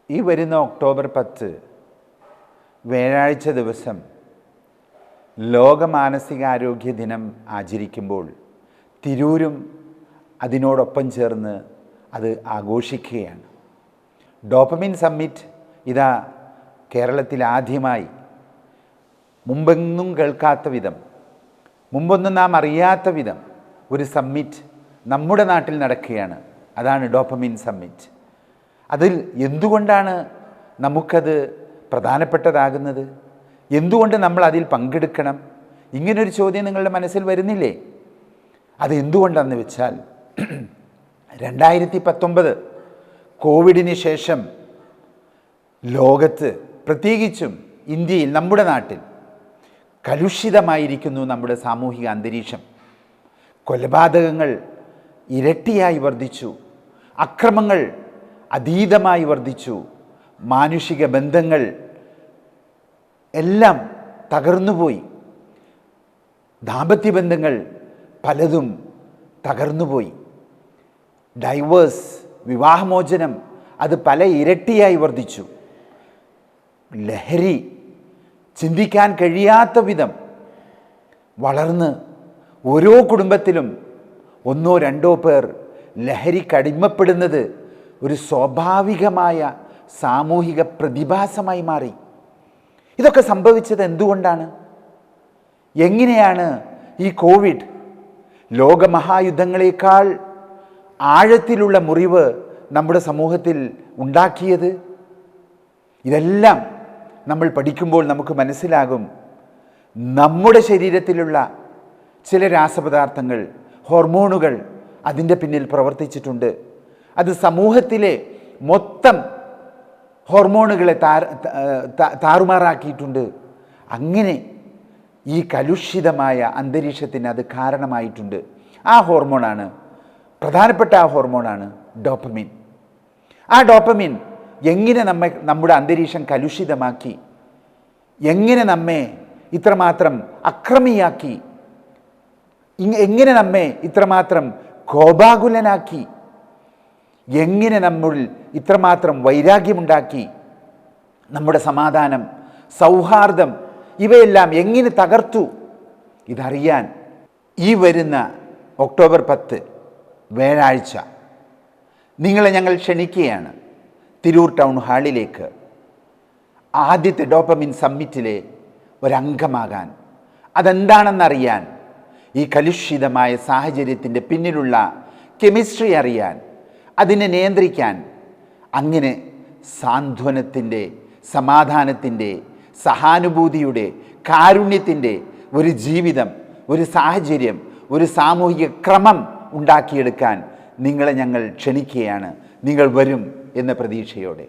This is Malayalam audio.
ഈ വരുന്ന ഒക്ടോബർ 10 വ്യാഴാഴ്ച ദിവസം ലോക മാനസികാരോഗ്യ ദിനം ആചരിക്കുമ്പോൾ തിരൂരും അതിനോടൊപ്പം ചേർന്ന് അത് ആഘോഷിക്കുകയാണ്. ഡോപ്പമിൻ സമ്മിറ്റ് ഇതാ കേരളത്തിൽ ആദ്യമായി മുമ്പെങ്ങും കേൾക്കാത്ത വിധം, മുമ്പൊന്നും നാം അറിയാത്ത വിധം ഒരു സമ്മിറ്റ് നമ്മുടെ നാട്ടിൽ നടക്കുകയാണ്. അതാണ് ഡോപ്പമിൻ സമ്മിറ്റ്. അതിൽ എന്തുകൊണ്ടാണ് നമുക്കത് പ്രധാനപ്പെട്ടതാകുന്നത്? എന്തുകൊണ്ട് നമ്മൾ അതിൽ പങ്കെടുക്കണം? ഇങ്ങനൊരു ചോദ്യം നിങ്ങളുടെ മനസ്സിൽ വരുന്നില്ലേ? അത് എന്തുകൊണ്ടാണെന്ന് വെച്ചാൽ 2019 കോവിഡിന് ശേഷം ലോകത്ത്, പ്രത്യേകിച്ചും ഇന്ത്യയിൽ, നമ്മുടെ നാട്ടിൽ കലുഷിതമായിരിക്കുന്നു നമ്മുടെ സാമൂഹിക അന്തരീക്ഷം. കൊലപാതകങ്ങൾ ഇരട്ടിയായി വർദ്ധിച്ചു, അക്രമങ്ങൾ അതീതമായി വർദ്ധിച്ചു, മാനുഷിക ബന്ധങ്ങൾ എല്ലാം തകർന്നുപോയി, ദാമ്പത്യ ബന്ധങ്ങൾ പലതും തകർന്നുപോയി, ഡൈവേഴ്സ്, വിവാഹമോചനം അത് പല ഇരട്ടിയായി വർദ്ധിച്ചു, ലഹരി ചിന്തിക്കാൻ കഴിയാത്ത വിധം വളർന്ന് ഓരോ കുടുംബത്തിലും ഒന്നോ രണ്ടോ പേർ ലഹരിക്കടിമപ്പെടുന്നത് ഒരു സ്വാഭാവികമായ സാമൂഹിക പ്രതിഭാസമായി മാറി. ഇതൊക്കെ സംഭവിച്ചത് എന്തുകൊണ്ടാണ്? എങ്ങനെയാണ് ഈ കോവിഡ് ലോകമഹായുദ്ധങ്ങളെക്കാൾ ആഴത്തിലുള്ള മുറിവ് നമ്മുടെ സമൂഹത്തിൽ ഉണ്ടാക്കിയത്? ഇതെല്ലാം നമ്മൾ പഠിക്കുമ്പോൾ നമുക്ക് മനസ്സിലാകും, നമ്മുടെ ശരീരത്തിലുള്ള ചില രാസപദാർത്ഥങ്ങൾ, ഹോർമോണുകൾ അതിൻ്റെ പിന്നിൽ പ്രവർത്തിച്ചിട്ടുണ്ട്. അത് സമൂഹത്തിലെ മൊത്തം ഹോർമോണുകളെ താറുമാറാക്കിയിട്ടുണ്ട്. അങ്ങനെ ഈ കലുഷിതമായ അന്തരീക്ഷത്തിന് അത് കാരണമായിട്ടുണ്ട്. ആ ഹോർമോണാണ്, പ്രധാനപ്പെട്ട ആ ഹോർമോണാണ് ഡോപ്പമിൻ. ആ ഡോപ്പമിൻ എങ്ങനെ നമ്മുടെ അന്തരീക്ഷം കലുഷിതമാക്കി, എങ്ങനെ നമ്മെ ഇത്രമാത്രം അക്രമിയാക്കി, എങ്ങനെ നമ്മെ ഇത്രമാത്രം കോപാകുലനാക്കി, എങ്ങനെ നമ്മളിൽ ഇത്രമാത്രം വൈരാഗ്യമുണ്ടാക്കി, നമ്മുടെ സമാധാനം, സൗഹാർദ്ദം ഇവയെല്ലാം എങ്ങനെ തകർത്തു, ഇതറിയാൻ ഈ വരുന്ന ഒക്ടോബർ 10 വ്യാഴാഴ്ച നിങ്ങളെ ഞങ്ങൾ ക്ഷണിക്കുകയാണ് തിരൂർ ടൗൺ ഹാളിലേക്ക്, ആദ്യത്തെ ഡോപ്പമിൻ സമ്മിറ്റിലെ ഒരംഗമാകാൻ. അതെന്താണെന്നറിയാൻ, ഈ കലുഷിതമായ സാഹചര്യത്തിൻ്റെ പിന്നിലുള്ള കെമിസ്ട്രി അറിയാൻ, അതിനെ നിയന്ത്രിക്കാൻ, അങ്ങനെ സാന്ത്വനത്തിൻ്റെ, സമാധാനത്തിൻ്റെ, സഹാനുഭൂതിയുടെ, കാരുണ്യത്തിൻ്റെ ഒരു ജീവിതം, ഒരു സാഹചര്യം, ഒരു സാമൂഹിക ക്രമം ഉണ്ടാക്കിയെടുക്കാൻ നിങ്ങളെ ഞങ്ങൾ ക്ഷണിക്കുകയാണ്. നിങ്ങൾ വരും എന്ന പ്രതീക്ഷയോടെ.